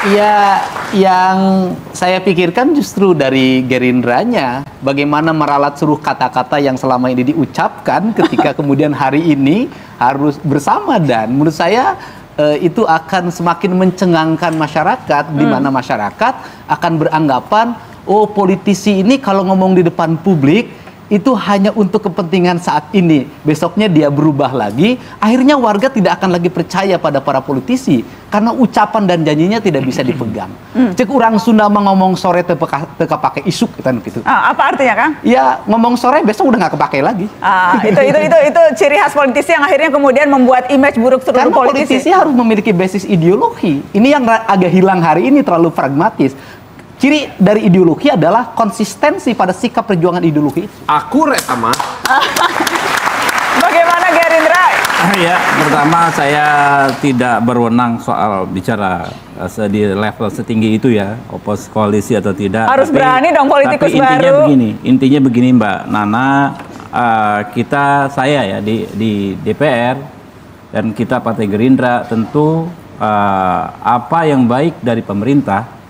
Ya, yang saya pikirkan justru dari Gerindranya, bagaimana meralat seluruh kata-kata yang selama ini diucapkan ketika kemudian hari ini harus bersama, dan menurut saya itu akan semakin mencengangkan masyarakat, di mana masyarakat akan beranggapan, oh politisi ini kalau ngomong di depan publik itu hanya untuk kepentingan saat ini, besoknya dia berubah lagi, akhirnya warga tidak akan lagi percaya pada para politisi karena ucapan dan janjinya tidak bisa dipegang. Cek orang Sunda ngomong sore teka pakai isuk kan gitu. Apa artinya, Kang? Ya ngomong sore besok udah nggak kepake lagi. Itu ciri khas politisi yang akhirnya kemudian membuat image buruk seluruh politisi. Politisi harus memiliki basis ideologi. Ini yang agak hilang hari ini, terlalu pragmatis. Ciri dari ideologi adalah konsistensi pada sikap perjuangan ideologi. Akurat sama. Bagaimana Gerindra? Ya, pertama saya tidak berwenang soal bicara di level setinggi itu ya, oposisi koalisi atau tidak. Harus berani dong politikus baru. Intinya begini Mbak Nana, saya ya di DPR dan kita Partai Gerindra tentu apa yang baik dari pemerintah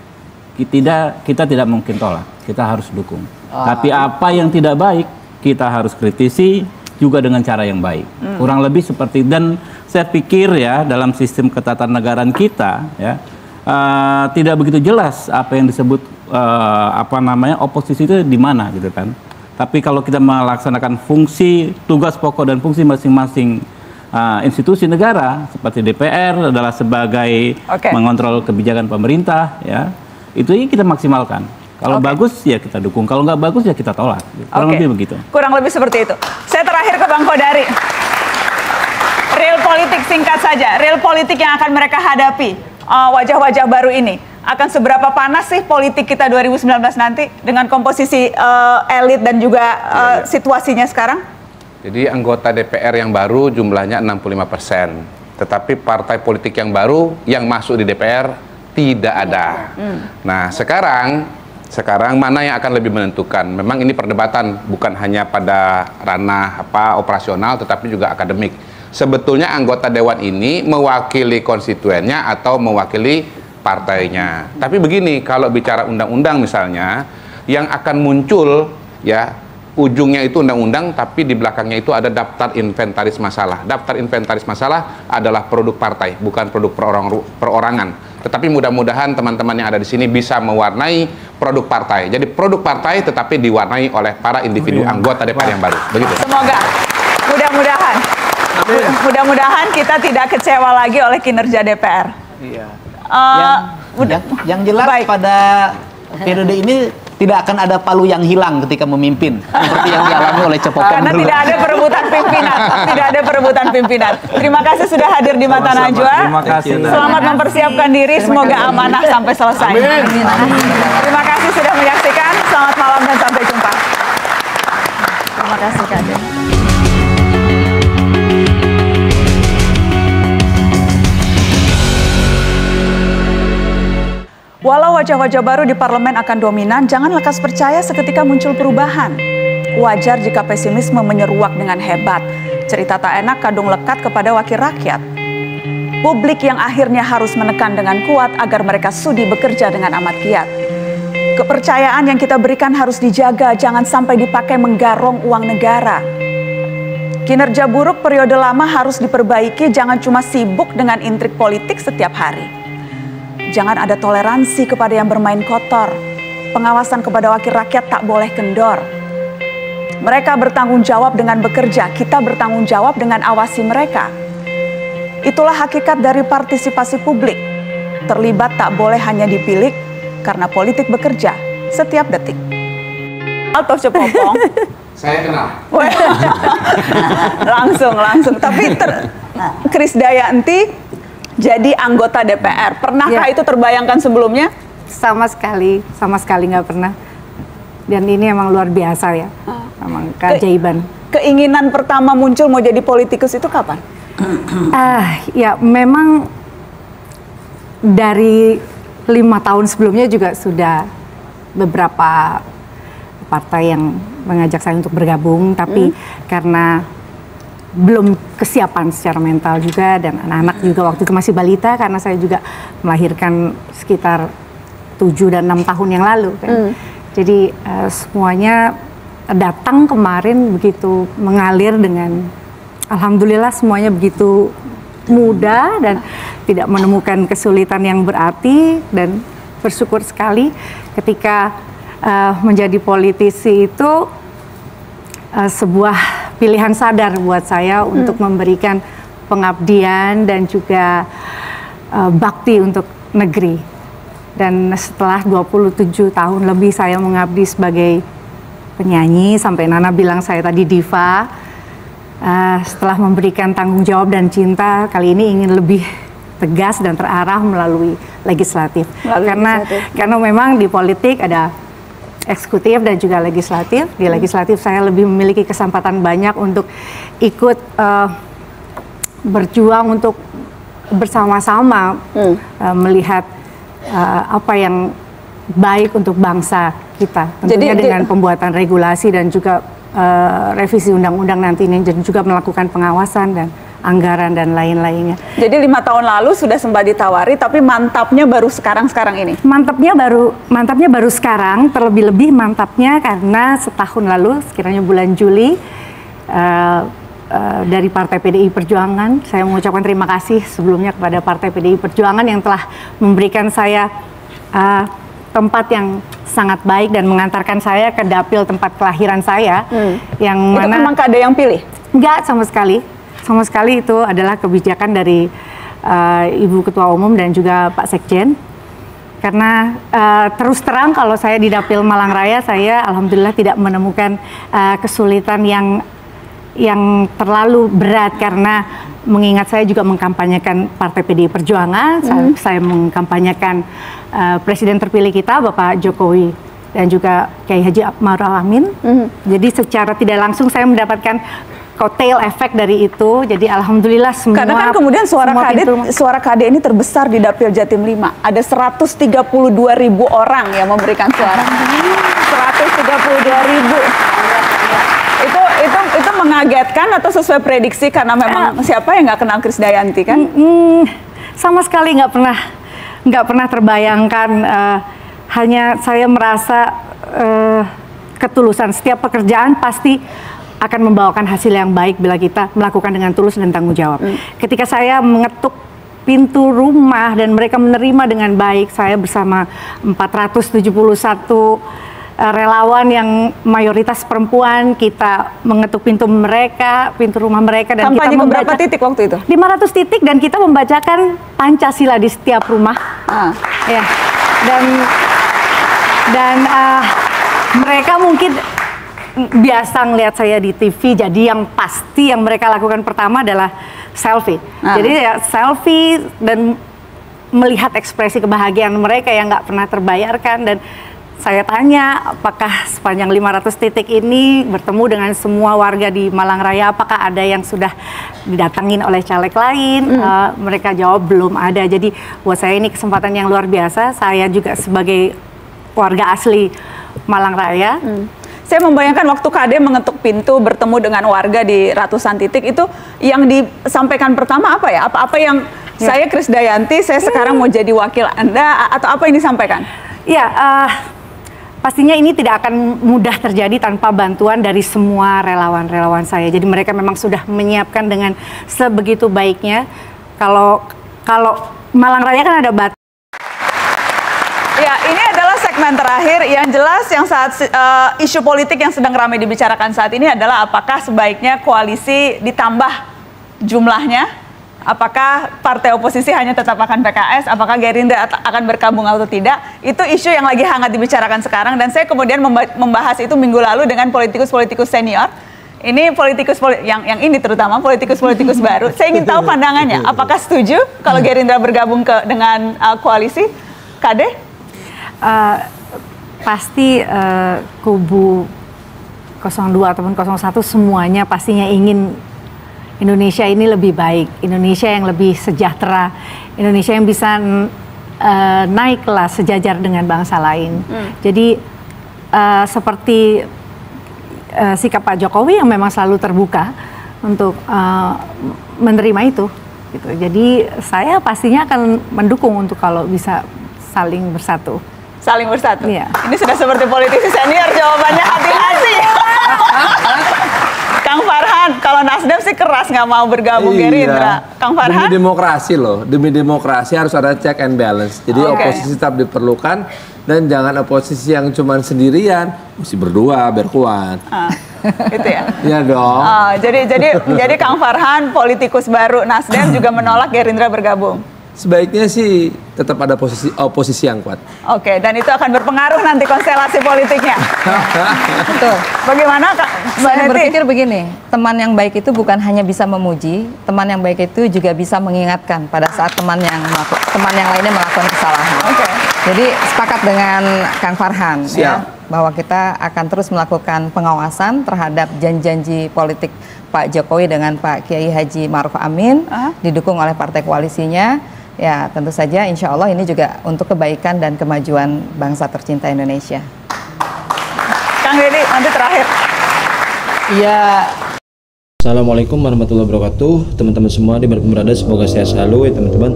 kita tidak mungkin tolak, kita harus dukung. Tapi apa yang tidak baik kita harus kritisi juga dengan cara yang baik. Kurang lebih seperti, dan saya pikir ya dalam sistem ketatanegaraan kita ya tidak begitu jelas apa yang disebut oposisi itu di mana gitu kan. Tapi kalau kita melaksanakan fungsi, tugas pokok dan fungsi masing-masing institusi negara seperti DPR adalah sebagai mengontrol kebijakan pemerintah ya. Itu kita maksimalkan. Kalau bagus ya kita dukung, kalau nggak bagus ya kita tolak. Kurang lebih begitu. Kurang lebih seperti itu. Saya terakhir ke Bang Kodari. Real politik singkat saja, real politik yang akan mereka hadapi wajah-wajah baru ini. Akan seberapa panas sih politik kita 2019 nanti dengan komposisi elit dan juga situasinya sekarang? Jadi anggota DPR yang baru jumlahnya 65%. Tetapi partai politik yang baru yang masuk di DPR tidak ada. Nah, sekarang mana yang akan lebih menentukan? Memang ini perdebatan bukan hanya pada ranah operasional, tetapi juga akademik. Sebetulnya anggota dewan ini mewakili konstituennya atau mewakili partainya. Tapi begini, kalau bicara undang-undang misalnya, yang akan muncul ya ujungnya itu undang-undang, tapi di belakangnya itu ada daftar inventaris masalah. Daftar inventaris masalah adalah produk partai, bukan produk perorangan. Tetapi mudah-mudahan teman-teman yang ada di sini bisa mewarnai produk partai. Jadi produk partai tetapi diwarnai oleh para individu anggota DPR yang baru. Begitu. Semoga, mudah-mudahan kita tidak kecewa lagi oleh kinerja DPR. Iya. Yang jelas pada periode ini tidak akan ada palu yang hilang ketika memimpin seperti yang dialami oleh Cepopong. Karena tidak ada perebutan pimpinan. Terima kasih sudah hadir di Mata Najwa. Terima kasih. Selamat mempersiapkan diri, semoga amanah sampai selesai. Terima kasih sudah menyaksikan. Selamat malam dan sampai jumpa. Terima kasih Kak Ade. Walau wajah-wajah baru di parlemen akan dominan, jangan lekas percaya seketika muncul perubahan. Wajar jika pesimisme menyeruak dengan hebat. Cerita tak enak kadung lekat kepada wakil rakyat. Publik yang akhirnya harus menekan dengan kuat agar mereka sudi bekerja dengan amat giat. Kepercayaan yang kita berikan harus dijaga, jangan sampai dipakai menggarong uang negara. Kinerja buruk periode lama harus diperbaiki, jangan cuma sibuk dengan intrik politik setiap hari. Jangan ada toleransi kepada yang bermain kotor. Pengawasan kepada wakil rakyat tak boleh kendor. Mereka bertanggung jawab dengan bekerja, kita bertanggung jawab dengan awasi mereka. Itulah hakikat dari partisipasi publik. Terlibat tak boleh hanya dipilih, karena politik bekerja setiap detik. Atau Cepopong. Saya kenal. langsung. Tapi Krisdayanti jadi anggota DPR. Pernahkah itu terbayangkan sebelumnya? Sama sekali nggak pernah. Dan ini emang luar biasa ya, emang keajaiban. Keinginan pertama muncul mau jadi politikus itu kapan? Ya memang dari 5 tahun sebelumnya juga sudah beberapa partai yang mengajak saya untuk bergabung, tapi karena belum kesiapan secara mental juga, dan anak-anak juga waktu itu masih balita karena saya juga melahirkan sekitar 7 dan 6 tahun yang lalu kan. Jadi semuanya datang kemarin begitu mengalir dengan alhamdulillah semuanya begitu mudah dan tidak menemukan kesulitan yang berarti, dan bersyukur sekali ketika menjadi politisi itu sebuah pilihan sadar buat saya untuk memberikan pengabdian dan juga bakti untuk negeri. Dan setelah 27 tahun lebih saya mengabdi sebagai penyanyi, sampai Nana bilang saya tadi diva, setelah memberikan tanggung jawab dan cinta, kali ini ingin lebih tegas dan terarah melalui legislatif. Karena memang di politik ada eksekutif dan juga legislatif. Di legislatif saya lebih memiliki kesempatan banyak untuk ikut berjuang untuk bersama-sama melihat apa yang baik untuk bangsa kita. Tentunya dengan pembuatan regulasi dan juga revisi undang-undang nanti ini, dan juga melakukan pengawasan dan anggaran dan lain-lainnya. Jadi 5 tahun lalu sudah sempat ditawari, tapi mantapnya baru sekarang ini? Mantapnya baru sekarang, terlebih-lebih mantapnya karena setahun lalu, sekiranya bulan Juli, dari Partai PDI Perjuangan, saya mengucapkan terima kasih sebelumnya kepada Partai PDI Perjuangan yang telah memberikan saya tempat yang sangat baik dan mengantarkan saya ke dapil tempat kelahiran saya. Yang mana, itu memang Kade yang pilih? Enggak, sama sekali itu adalah kebijakan dari Ibu Ketua Umum dan juga Pak Sekjen. Karena terus terang kalau saya di dapil Malang Raya, saya alhamdulillah tidak menemukan kesulitan yang terlalu berat, karena mengingat saya juga mengkampanyekan Partai PDI Perjuangan, saya mengkampanyekan Presiden terpilih kita Bapak Jokowi dan juga Kiai Haji Ma'ruf Amin. Jadi secara tidak langsung saya mendapatkan kotel efek dari itu. Jadi alhamdulillah semua. Karena kan kemudian suara Kade ini terbesar di dapil Jatim 5. Ada 132.000 orang yang memberikan suara. 132.000. Itu mengagetkan atau sesuai prediksi, karena memang siapa yang nggak kenal Krisdayanti kan? Sama sekali nggak pernah terbayangkan. Hanya saya merasa ketulusan, setiap pekerjaan pasti akan membawakan hasil yang baik bila kita melakukan dengan tulus dan tanggung jawab. Ketika saya mengetuk pintu rumah dan mereka menerima dengan baik, saya bersama 471 relawan yang mayoritas perempuan, kita mengetuk pintu rumah mereka, dan kampanye kita membaca berapa titik waktu itu? 500 titik, dan kita membacakan Pancasila di setiap rumah. Ya. Dan mereka mungkin biasa ngelihat saya di TV, jadi yang pasti yang mereka lakukan pertama adalah selfie. Jadi ya selfie dan melihat ekspresi kebahagiaan mereka yang nggak pernah terbayarkan. Dan saya tanya, apakah sepanjang 500 titik ini bertemu dengan semua warga di Malang Raya, apakah ada yang sudah didatangin oleh caleg lain? Mereka jawab belum ada. Jadi buat saya ini kesempatan yang luar biasa. Saya juga sebagai warga asli Malang Raya. Saya membayangkan waktu Kade mengetuk pintu bertemu dengan warga di ratusan titik, itu yang disampaikan pertama apa ya? Apa yang saya Krisdayanti, saya sekarang mau jadi wakil Anda, atau apa yang disampaikan? Ya, pastinya ini tidak akan mudah terjadi tanpa bantuan dari semua relawan-relawan saya. Jadi mereka memang sudah menyiapkan dengan sebegitu baiknya. Kalau Malang Raya kan ada batas. Ya, ini adalah segmen terakhir. Yang jelas yang isu politik yang sedang ramai dibicarakan saat ini adalah apakah sebaiknya koalisi ditambah jumlahnya. Apakah partai oposisi hanya tetap akan PKS, apakah Gerindra akan bergabung atau tidak. Itu isu yang lagi hangat dibicarakan sekarang, dan saya kemudian membahas itu minggu lalu dengan politikus-politikus senior. Ini yang ini terutama politikus-politikus baru. Saya ingin tahu pandangannya, apakah setuju kalau Gerindra bergabung dengan koalisi? Kade? Pasti kubu 02 ataupun 01 semuanya pastinya ingin Indonesia ini lebih baik, Indonesia yang lebih sejahtera, Indonesia yang bisa naik kelas sejajar dengan bangsa lain. Jadi seperti sikap Pak Jokowi yang memang selalu terbuka untuk menerima itu. Gitu. Jadi saya pastinya akan mendukung untuk kalau bisa saling bersatu. Saling bersatu. Iya. Ini sudah seperti politisi senior jawabannya hati-hati. Kang Farhan, kalau Nasdem sih keras nggak mau bergabung Gerindra. Kang Farhan? Demi demokrasi loh, demi demokrasi harus ada check and balance. Jadi oposisi tetap diperlukan dan jangan oposisi yang cuma sendirian, mesti berdua biar kuat. Gitu ya. Iya dong. Jadi Kang Farhan politikus baru Nasdem juga menolak Gerindra bergabung. Sebaiknya sih tetap ada oposisi yang kuat. Oke, dan itu akan berpengaruh nanti konstelasi politiknya. Betul. Bagaimana Kak? Saya berpikir begini, teman yang baik itu bukan hanya bisa memuji, teman yang baik itu juga bisa mengingatkan pada saat teman yang lainnya melakukan kesalahan. Oke. Jadi sepakat dengan Kang Farhan ya, Siap. bahwa kita akan terus melakukan pengawasan terhadap janji-janji politik Pak Jokowi dengan Pak Kiai Haji Ma'ruf Amin, didukung oleh partai koalisinya. Ya, tentu saja insya Allah ini juga untuk kebaikan dan kemajuan bangsa tercinta Indonesia. Kang Deddy, nanti terakhir. Iya. Assalamualaikum warahmatullahi wabarakatuh. Teman-teman semua dimanapun berada, semoga sehat selalu ya teman-teman.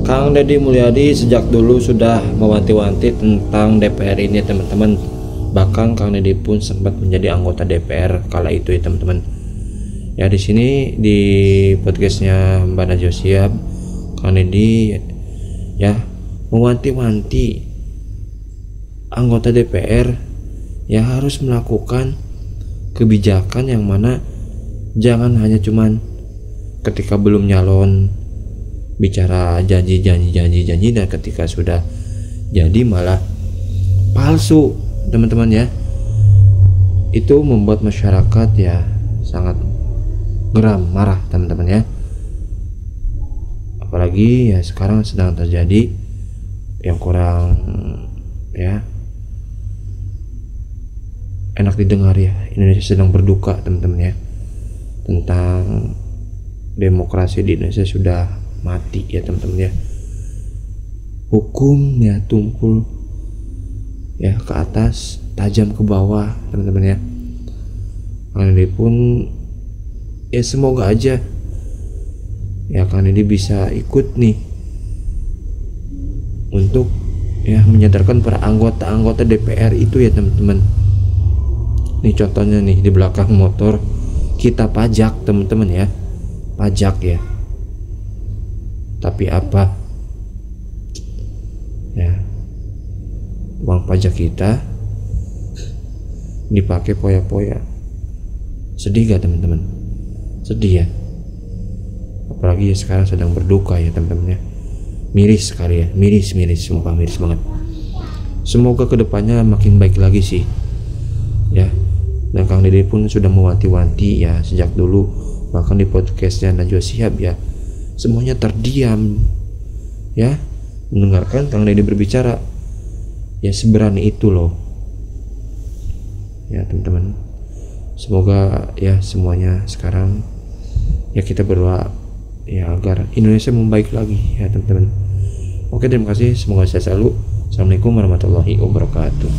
Kang Deddy Mulyadi sejak dulu sudah mewanti-wanti tentang DPR ini teman-teman. Bahkan Kang Deddy pun sempat menjadi anggota DPR kala itu ya teman-teman. Ya di sini di podcastnya Mbak Najwa Shihab, Kang Deddy ya mewanti-wanti anggota DPR ya harus melakukan kebijakan yang mana jangan hanya cuman ketika belum nyalon bicara janji dan ketika sudah jadi malah palsu teman-teman ya. Itu membuat masyarakat ya sangat geram, marah teman-teman ya. Apalagi ya sekarang sedang terjadi yang kurang ya enak didengar ya, Indonesia sedang berduka teman-teman ya, tentang demokrasi di Indonesia sudah mati ya teman-teman ya. Hukum ya tumpul ya ke atas, tajam ke bawah teman-teman ya. Kang Deddy pun ya semoga aja ya Kang Deddy bisa ikut nih untuk ya menyadarkan para anggota DPR itu ya teman-teman. Nih contohnya nih di belakang motor kita pajak teman-teman ya, pajak ya. Tapi apa ya, uang pajak kita dipakai poya-poya. Sedih gak teman-teman? Sedih ya. Apalagi ya sekarang sedang berduka ya teman-teman ya. Miris sekali ya, miris, sumpah miris banget. Semoga kedepannya makin baik lagi sih ya. Dan Kang Deddy pun sudah mewanti-wanti ya sejak dulu, bahkan di podcastnya Najwa Shihab ya, semuanya terdiam ya mendengarkan Kang Deddy berbicara. Ya seberani itu loh ya teman-teman. Semoga ya semuanya sekarang ya kita berdoa ya agar Indonesia membaik lagi ya teman-teman. Oke, terima kasih, semoga sehat selalu. Assalamualaikum warahmatullahi wabarakatuh.